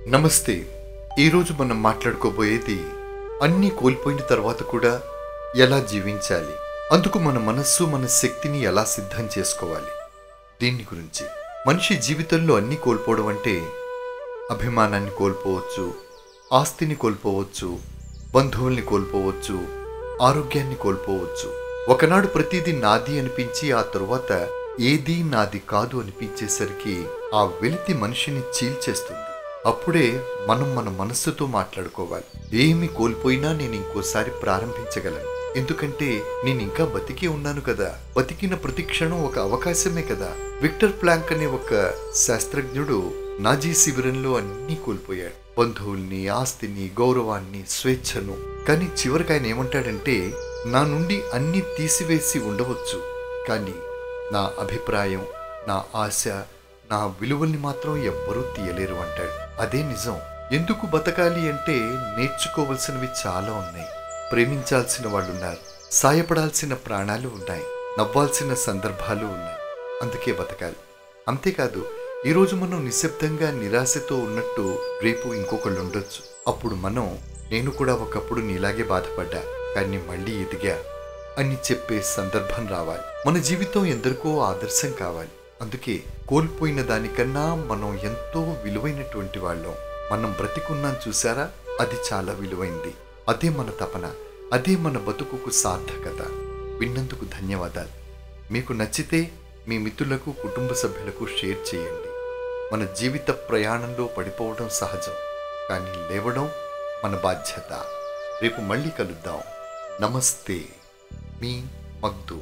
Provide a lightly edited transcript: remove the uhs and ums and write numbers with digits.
నమస్తే. ఈరోజు మనం మాట్లాడుకోబోయేది అన్నీ కోల్పోయిన తర్వాత కూడా ఎలా జీవించాలి, అందుకు మన మనస్సు మన శక్తిని ఎలా సిద్ధం చేసుకోవాలి, దీని గురించి. మనిషి జీవితంలో అన్నీ కోల్పోవడం అంటే అభిమానాన్ని కోల్పోవచ్చు, ఆస్తిని కోల్పోవచ్చు, బంధువుల్ని కోల్పోవచ్చు, ఆరోగ్యాన్ని కోల్పోవచ్చు. ఒకనాడు ప్రతిదీ నాది అనిపించి ఆ తరువాత ఏదీ నాది కాదు అనిపించేసరికి ఆ వెలితి మనిషిని చీల్చేస్తుంది. అప్పుడే మనం మన మనస్సుతో మాట్లాడుకోవాలి. ఏమి కోల్పోయినా నేను ఇంకోసారి ప్రారంభించగలను, ఎందుకంటే నేను ఇంకా బతికే ఉన్నాను కదా. బతికిన ప్రతి క్షణం ఒక అవకాశమే కదా. విక్టర్ ప్లాంక్ అనే ఒక శాస్త్రజ్ఞుడు నాజీ శిబిరంలో అన్నీ కోల్పోయాడు, బంధువుల్ని, ఆస్తిని, గౌరవాన్ని, స్వేచ్ఛను. కానీ చివరికి ఆయన ఏమంటాడంటే, నా నుండి అన్నీ తీసివేసి ఉండవచ్చు, కానీ నా అభిప్రాయం, నా ఆశ, నా విలువల్ని మాత్రం ఎవ్వరూ తీయలేరు అంటాడు. అదే నిజం. ఎందుకు బతకాలి అంటే నేర్చుకోవలసినవి చాలా ఉన్నాయి. ప్రేమించాల్సిన వాళ్ళున్నారు, సాయపడాల్సిన ప్రాణాలు ఉన్నాయి, నవ్వాల్సిన సందర్భాలు ఉన్నాయి. అందుకే బతకాలి. అంతేకాదు, ఈరోజు మనం నిశ్శబ్దంగా నిరాశతో ఉన్నట్టు రేపు ఇంకొకళ్ళు ఉండొచ్చు. అప్పుడు నేను కూడా ఒకప్పుడు నీలాగే బాధపడ్డా, కానీ మళ్ళీ ఎదిగా అని చెప్పే సందర్భం రావాలి. మన జీవితం ఎందరికో ఆదర్శం కావాలి. అందుకే కోల్పోయిన దానికన్నా మనం ఎంతో విలువైనటువంటి వాళ్ళం. మనం బ్రతికున్నాం చూసారా, అది చాలా విలువైంది. అదే మన తపన, అదే మన బతుకుకు సార్థకత. విన్నందుకు ధన్యవాదాలు. మీకు నచ్చితే మీ మిత్రులకు, కుటుంబ సభ్యులకు షేర్ చేయండి. మన జీవిత ప్రయాణంలో పడిపోవడం సహజం, కానీ లేవడం మన బాధ్యత. రేపు మళ్ళీ కలుద్దాం. నమస్తే, మీ మగ్దు.